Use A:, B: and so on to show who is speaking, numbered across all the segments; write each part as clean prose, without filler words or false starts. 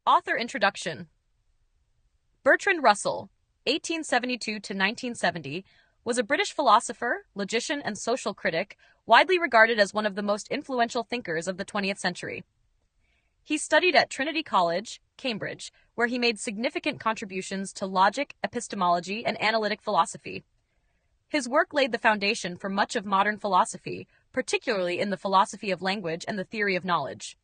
A: Author Introduction. Bertrand Russell, 1872 to 1970, was a British philosopher, logician, and social critic, widely regarded as one of the most influential thinkers of the 20th century. He studied at Trinity College, Cambridge, where he made significant contributions to logic, epistemology, and analytic philosophy. His work laid the foundation for much of modern philosophy, particularly in the philosophy of language and the theory of knowledge.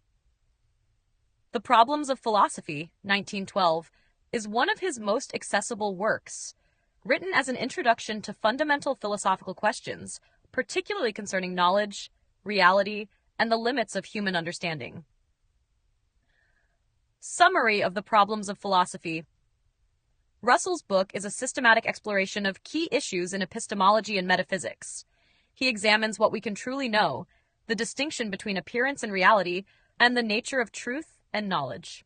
A: The Problems of Philosophy, 1912, is one of his most accessible works, written as an introduction to fundamental philosophical questions, particularly concerning knowledge, reality, and the limits of human understanding. Summary of the Problems of Philosophy. Russell's book is a systematic exploration of key issues in epistemology and metaphysics. He examines what we can truly know, the distinction between appearance and reality, and the nature of truth and knowledge.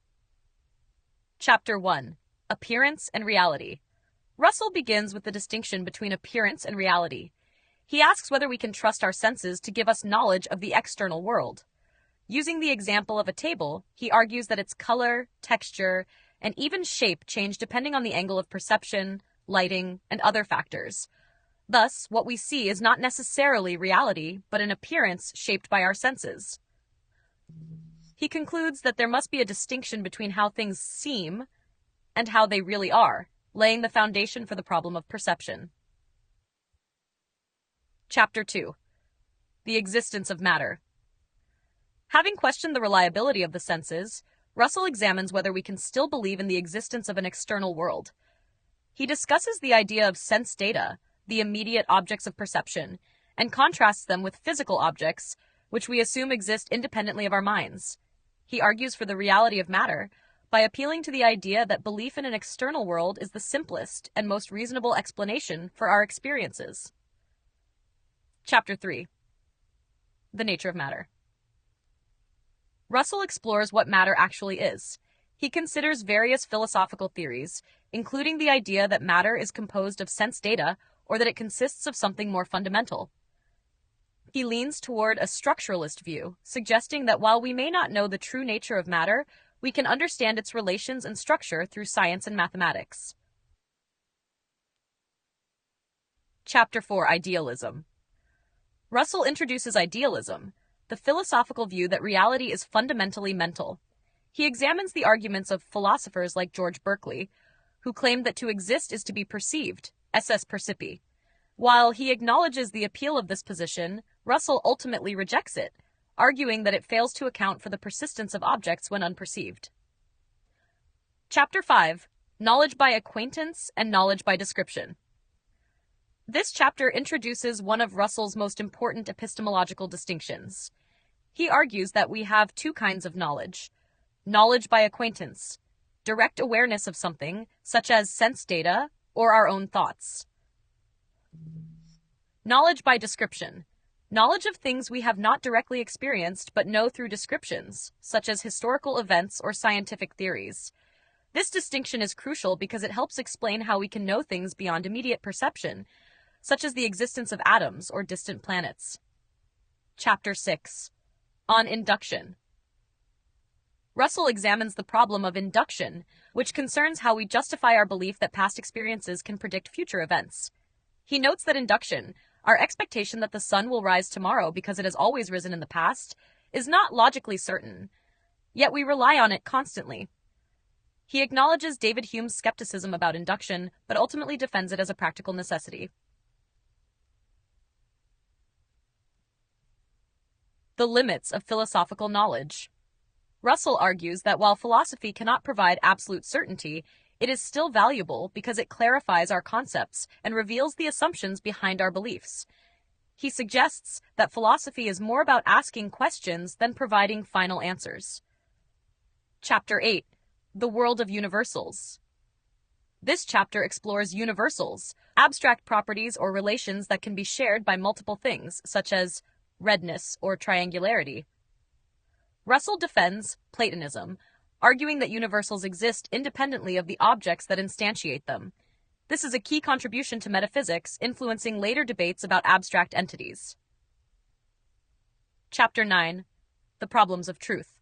A: Chapter 1. Appearance and Reality. Russell begins with the distinction between appearance and reality. He asks whether we can trust our senses to give us knowledge of the external world. Using the example of a table, he argues that its color, texture, and even shape change depending on the angle of perception, lighting, and other factors. Thus, what we see is not necessarily reality, but an appearance shaped by our senses. He concludes that there must be a distinction between how things seem and how they really are, laying the foundation for the problem of perception. Chapter 2. The Existence of Matter. Having questioned the reliability of the senses, Russell examines whether we can still believe in the existence of an external world. He discusses the idea of sense data, the immediate objects of perception, and contrasts them with physical objects, which we assume exist independently of our minds. He argues for the reality of matter by appealing to the idea that belief in an external world is the simplest and most reasonable explanation for our experiences. Chapter 3. The Nature of Matter. Russell explores what matter actually is. He considers various philosophical theories, including the idea that matter is composed of sense data or that it consists of something more fundamental. He leans toward a structuralist view, suggesting that while we may not know the true nature of matter, we can understand its relations and structure through science and mathematics. Chapter 4. Idealism. Russell introduces idealism, the philosophical view that reality is fundamentally mental. He examines the arguments of philosophers like George Berkeley, who claimed that to exist is to be perceived, esse percipi. While he acknowledges the appeal of this position, Russell ultimately rejects it, arguing that it fails to account for the persistence of objects when unperceived. Chapter 5. Knowledge by Acquaintance and Knowledge by Description. This chapter introduces one of Russell's most important epistemological distinctions. He argues that we have two kinds of knowledge. Knowledge by acquaintance, direct awareness of something, such as sense data or our own thoughts. Knowledge by description, knowledge of things we have not directly experienced but know through descriptions, such as historical events or scientific theories. This distinction is crucial because it helps explain how we can know things beyond immediate perception, such as the existence of atoms or distant planets. Chapter 6. On Induction. Russell examines the problem of induction, which concerns how we justify our belief that past experiences can predict future events. He notes that induction, our expectation that the sun will rise tomorrow because it has always risen in the past, is not logically certain, yet we rely on it constantly. He acknowledges David Hume's skepticism about induction, but ultimately defends it as a practical necessity. The limits of philosophical knowledge. Russell argues that while philosophy cannot provide absolute certainty, it is still valuable because it clarifies our concepts and reveals the assumptions behind our beliefs. He suggests that philosophy is more about asking questions than providing final answers. Chapter 8. The World of Universals. This chapter explores universals, abstract properties or relations that can be shared by multiple things, such as redness or triangularity. Russell defends Platonism, arguing that universals exist independently of the objects that instantiate them. This is a key contribution to metaphysics, influencing later debates about abstract entities. Chapter 9. The Problems of Truth.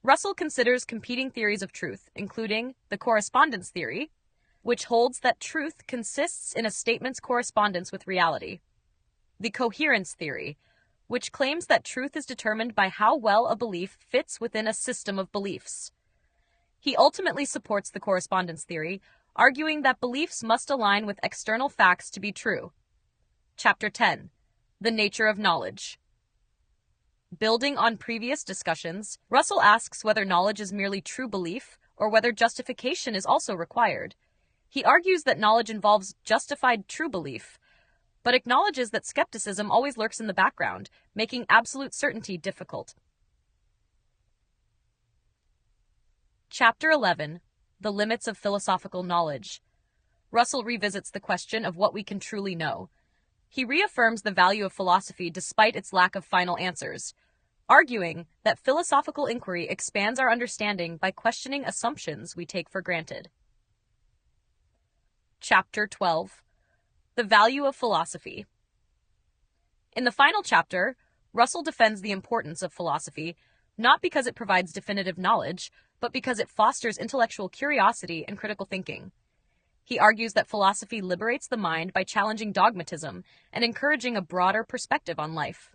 A: Russell considers competing theories of truth, including the correspondence theory, which holds that truth consists in a statement's correspondence with reality, the coherence theory, which claims that truth is determined by how well a belief fits within a system of beliefs. He ultimately supports the correspondence theory, arguing that beliefs must align with external facts to be true. Chapter 10. The nature of knowledge. Building on previous discussions, Russell asks whether knowledge is merely true belief or whether justification is also required. He argues that knowledge involves justified true belief, but acknowledges that skepticism always lurks in the background, making absolute certainty difficult. Chapter 11. The limits of philosophical knowledge. Russell revisits the question of what we can truly know. He reaffirms the value of philosophy despite its lack of final answers, arguing that philosophical inquiry expands our understanding by questioning assumptions we take for granted. Chapter 12. The value of philosophy. In the final chapter, Russell defends the importance of philosophy, not because it provides definitive knowledge, but because it fosters intellectual curiosity and critical thinking. He argues that philosophy liberates the mind by challenging dogmatism and encouraging a broader perspective on life.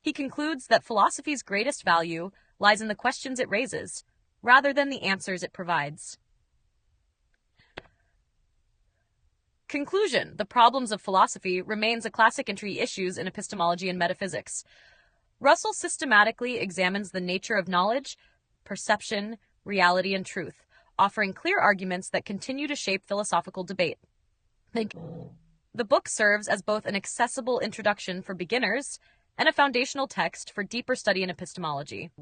A: He concludes that philosophy's greatest value lies in the questions it raises, rather than the answers it provides. Conclusion: the problems of philosophy remains a classic entry issues in epistemology and metaphysics. Russell systematically examines the nature of knowledge, perception, reality, and truth, offering clear arguments that continue to shape philosophical debate. The book serves as both an accessible introduction for beginners and a foundational text for deeper study in epistemology.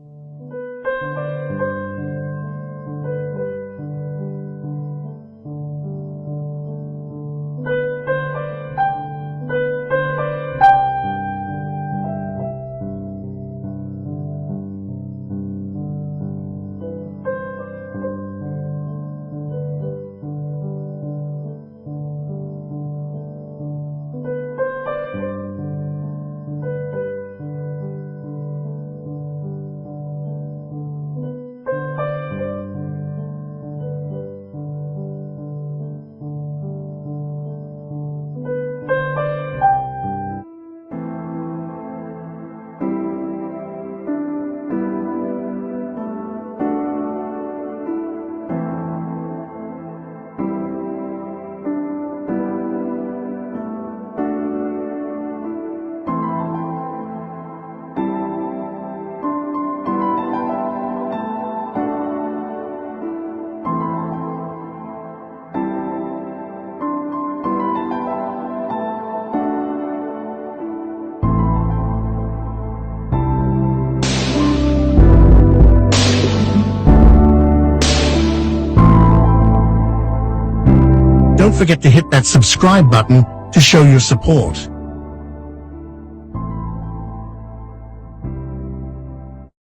B: Don't forget to hit that subscribe button to show your support.